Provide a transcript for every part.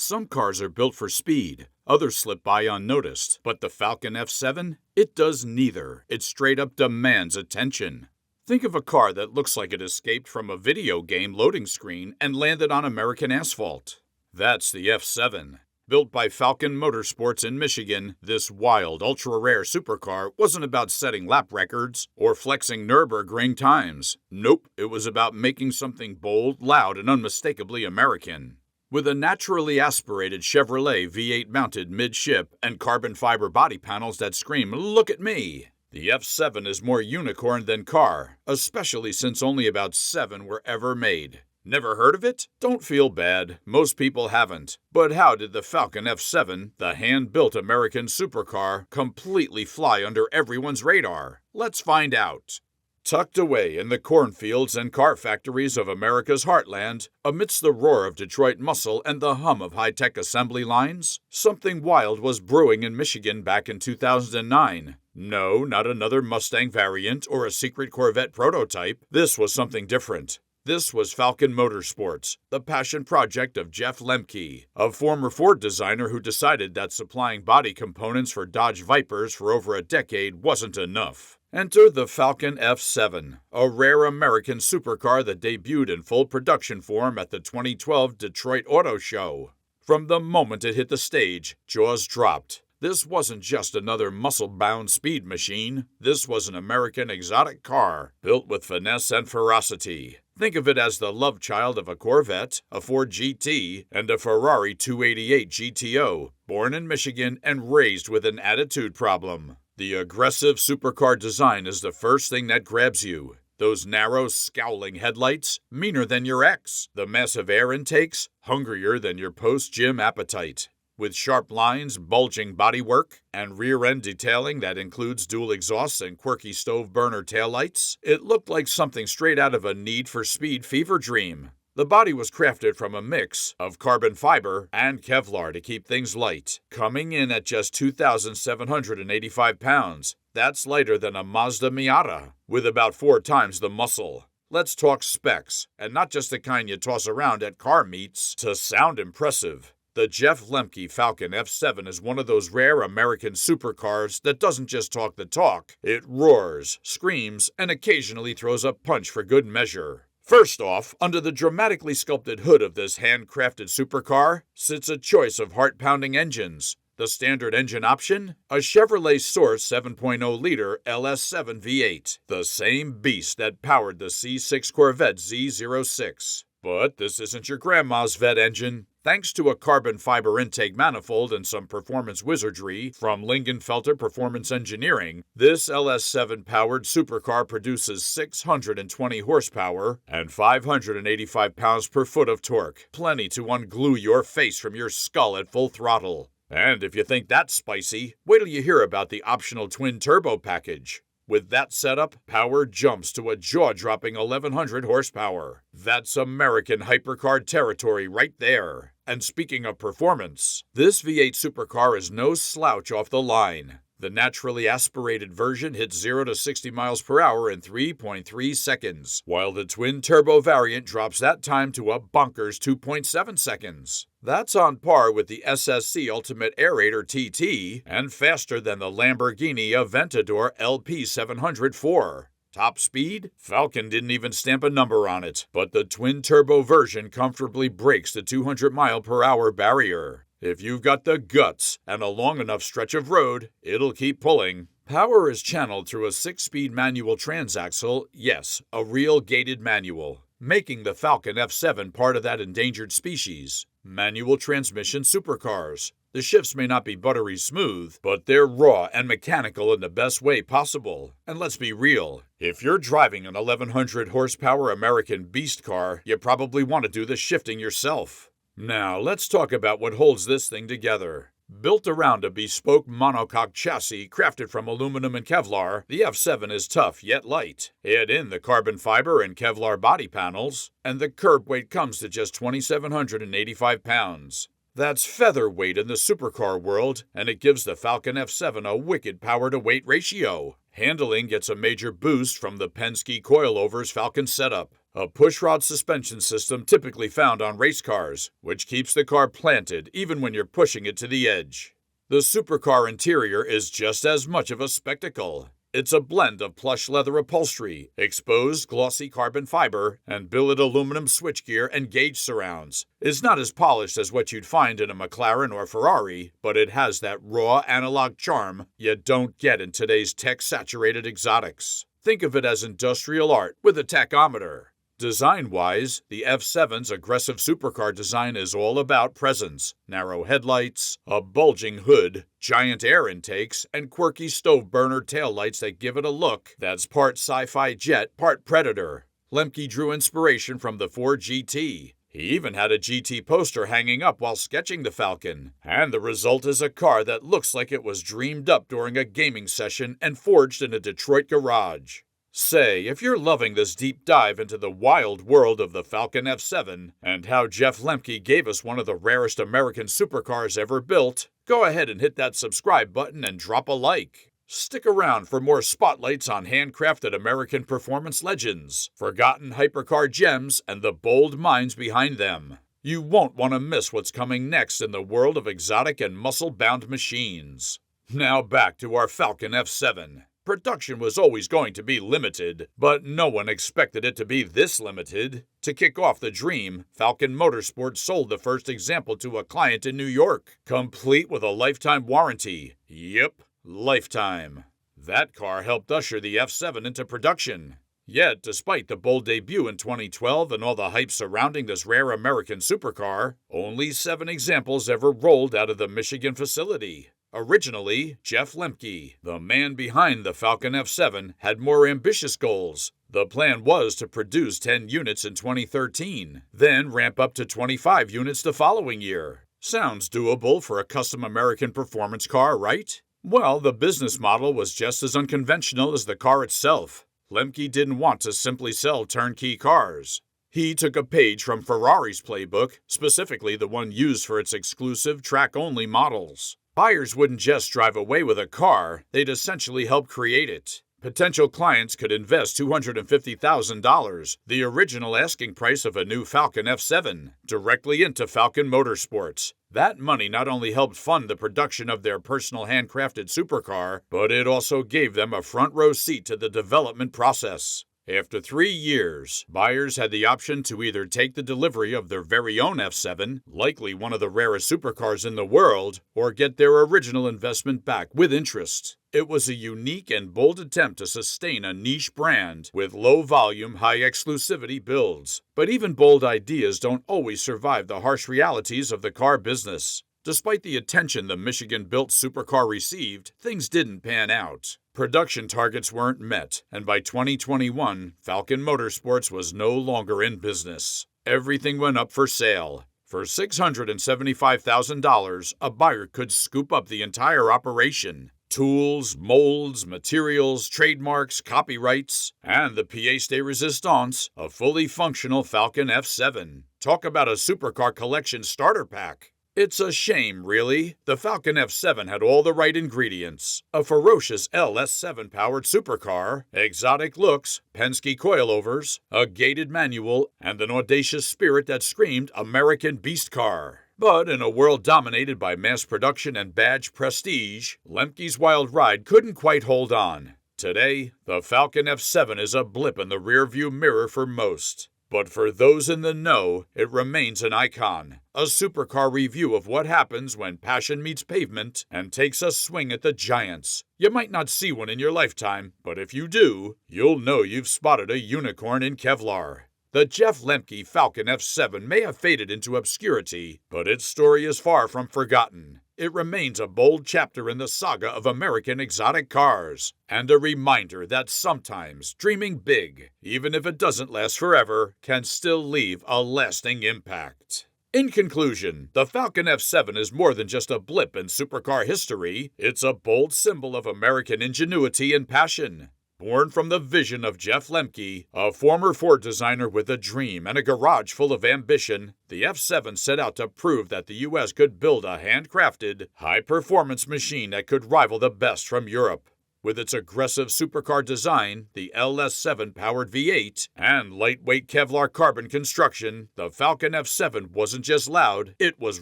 Some cars are built for speed, others slip by unnoticed, but the Falcon F7? It does neither. It straight up demands attention. Think of a car that looks like it escaped from a video game loading screen and landed on American asphalt. That's the F7. Built by Falcon Motorsports in Michigan, this wild, ultra-rare supercar wasn't about setting lap records or flexing Nürburgring times. Nope, it was about making something bold, loud, and unmistakably American. With a naturally aspirated Chevrolet V8 mounted midship and carbon fiber body panels that scream, "Look at me!" The F7 is more unicorn than car, especially since only about 7 were ever made. Never heard of it? Don't feel bad. Most people haven't. But how did the Falcon F7, the hand-built American supercar, completely fly under everyone's radar? Let's find out. Tucked away in the cornfields and car factories of America's heartland, amidst the roar of Detroit muscle and the hum of high-tech assembly lines, something wild was brewing in Michigan back in 2009. No, not another Mustang variant or a secret Corvette prototype. This was something different. This was Falcon Motorsports, the passion project of Jeff Lemke, a former Ford designer who decided that supplying body components for Dodge Vipers for over a decade wasn't enough. Enter the Falcon F7, a rare American supercar that debuted in full production form at the 2012 Detroit Auto Show. From the moment it hit the stage, jaws dropped. This wasn't just another muscle-bound speed machine. This was an American exotic car, built with finesse and ferocity. Think of it as the love child of a Corvette, a Ford GT, and a Ferrari 288 GTO, born in Michigan and raised with an attitude problem. The aggressive supercar design is the first thing that grabs you. Those narrow, scowling headlights, meaner than your ex. The massive air intakes, hungrier than your post-gym appetite. With sharp lines, bulging bodywork, and rear-end detailing that includes dual exhausts and quirky stove burner taillights, it looked like something straight out of a Need for Speed fever dream. The body was crafted from a mix of carbon fiber and Kevlar to keep things light, coming in at just 2,785 pounds. That's lighter than a Mazda Miata, with about 4 times the muscle. Let's talk specs, and not just the kind you toss around at car meets to sound impressive. The Jeff Lemke Falcon F7 is one of those rare American supercars that doesn't just talk the talk. It roars, screams, and occasionally throws a punch for good measure. First off, under the dramatically sculpted hood of this handcrafted supercar sits a choice of heart-pounding engines. The standard engine option? A Chevrolet Source 7.0-liter LS7 V8, the same beast that powered the C6 Corvette Z06. But this isn't your grandma's vet engine. Thanks to a carbon fiber intake manifold and some performance wizardry from Lingenfelter Performance Engineering, this LS7-powered supercar produces 620 horsepower and 585 pounds per foot of torque, plenty to unglue your face from your skull at full throttle. And if you think that's spicy, wait till you hear about the optional twin-turbo package. With that setup, power jumps to a jaw-dropping 1,100 horsepower. That's American hypercar territory right there. And speaking of performance, this V8 supercar is no slouch off the line. The naturally aspirated version hits 0 to 60 miles per hour in 3.3 seconds, while the twin-turbo variant drops that time to a bonkers 2.7 seconds. That's on par with the SSC Ultimate Aerator TT and faster than the Lamborghini Aventador LP700-4. Top speed? Falcon didn't even stamp a number on it, but the twin-turbo version comfortably breaks the 200-mile-per-hour barrier. If you've got the guts and a long enough stretch of road, it'll keep pulling. Power is channeled through a 6-speed manual transaxle, yes, a real gated manual, making the Falcon F7 part of that endangered species. Manual transmission supercars. The shifts may not be buttery smooth, but they're raw and mechanical in the best way possible. And let's be real, if you're driving an 1,100 horsepower American beast car, you probably want to do the shifting yourself. Now, let's talk about what holds this thing together. Built around a bespoke monocoque chassis crafted from aluminum and Kevlar, the F7 is tough yet light. Add in the carbon fiber and Kevlar body panels, and the curb weight comes to just 2,785 pounds. That's featherweight in the supercar world, and it gives the Falcon F7 a wicked power-to-weight ratio. Handling gets a major boost from the Penske coilover's Falcon setup. a pushrod suspension system typically found on race cars, which keeps the car planted even when you're pushing it to the edge. The supercar interior is just as much of a spectacle. It's a blend of plush leather upholstery, exposed glossy carbon fiber, and billet aluminum switchgear and gauge surrounds. It's not as polished as what you'd find in a McLaren or Ferrari, but it has that raw analog charm you don't get in today's tech-saturated exotics. Think of it as industrial art with a tachometer. Design-wise, the F7's aggressive supercar design is all about presence: narrow headlights, a bulging hood, giant air intakes, and quirky stove burner taillights that give it a look that's part sci-fi jet, part Predator. Lemke drew inspiration from the Ford GT. He even had a GT poster hanging up while sketching the Falcon. And the result is a car that looks like it was dreamed up during a gaming session and forged in a Detroit garage. Say, if you're loving this deep dive into the wild world of the Falcon F7 and how Jeff Lemke gave us one of the rarest American supercars ever built, go ahead and hit that subscribe button and drop a like. Stick around for more spotlights on handcrafted American performance legends, forgotten hypercar gems, and the bold minds behind them. You won't want to miss what's coming next in the world of exotic and muscle-bound machines. Now back to our Falcon F7. Production was always going to be limited, but no one expected it to be this limited. To kick off the dream, Falcon Motorsports sold the first example to a client in New York, complete with a lifetime warranty. Yep, lifetime. That car helped usher the F7 into production. Yet, despite the bold debut in 2012 and all the hype surrounding this rare American supercar, only 7 examples ever rolled out of the Michigan facility. Originally, Jeff Lemke, the man behind the Falcon F7, had more ambitious goals. The plan was to produce 10 units in 2013, then ramp up to 25 units the following year. Sounds doable for a custom American performance car, right? Well, the business model was just as unconventional as the car itself. Lemke didn't want to simply sell turnkey cars. He took a page from Ferrari's playbook, specifically the one used for its exclusive track-only models. Buyers wouldn't just drive away with a car, they'd essentially help create it. Potential clients could invest $250,000, the original asking price of a new Falcon F7, directly into Falcon Motorsports. That money not only helped fund the production of their personal handcrafted supercar, but it also gave them a front-row seat to the development process. After 3 years, buyers had the option to either take the delivery of their very own F7, likely one of the rarest supercars in the world, or get their original investment back with interest. It was a unique and bold attempt to sustain a niche brand with low-volume, high-exclusivity builds. But even bold ideas don't always survive the harsh realities of the car business. Despite the attention the Michigan-built supercar received, things didn't pan out. Production targets weren't met, and by 2021, Falcon Motorsports was no longer in business. Everything went up for sale. For $675,000, a buyer could scoop up the entire operation. Tools, molds, materials, trademarks, copyrights, and the pièce de résistance, a fully functional Falcon F7. Talk about a supercar collection starter pack. It's a shame, really. The Falcon F7 had all the right ingredients. A ferocious LS7-powered supercar, exotic looks, Penske coilovers, a gated manual, and an audacious spirit that screamed American beast car. But in a world dominated by mass production and badge prestige, Lemke's wild ride couldn't quite hold on. Today, the Falcon F7 is a blip in the rearview mirror for most. But for those in the know, it remains an icon. A supercar review of what happens when passion meets pavement and takes a swing at the giants. You might not see one in your lifetime, but if you do, you'll know you've spotted a unicorn in Kevlar. The Jeff Lemke Falcon F7 may have faded into obscurity, but its story is far from forgotten. It remains a bold chapter in the saga of American exotic cars, and a reminder that sometimes dreaming big, even if it doesn't last forever, can still leave a lasting impact. In conclusion, the Falcon F7 is more than just a blip in supercar history. It's a bold symbol of American ingenuity and passion. Born from the vision of Jeff Lemke, a former Ford designer with a dream and a garage full of ambition, the F7 set out to prove that the U.S. could build a handcrafted, high-performance machine that could rival the best from Europe. With its aggressive supercar design, the LS7 powered V8, and lightweight Kevlar carbon construction, the Falcon F7 wasn't just loud, it was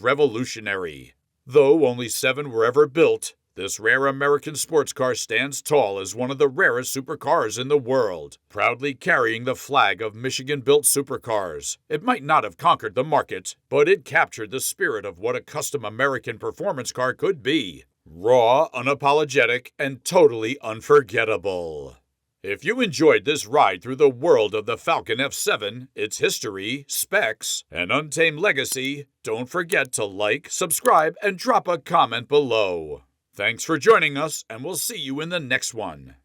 revolutionary. Though only 7 were ever built, this rare American sports car stands tall as one of the rarest supercars in the world, proudly carrying the flag of Michigan-built supercars. It might not have conquered the market, but it captured the spirit of what a custom American performance car could be. Raw, unapologetic, and totally unforgettable. If you enjoyed this ride through the world of the Falcon F7, its history, specs, and untamed legacy, don't forget to like, subscribe, and drop a comment below. Thanks for joining us, and we'll see you in the next one.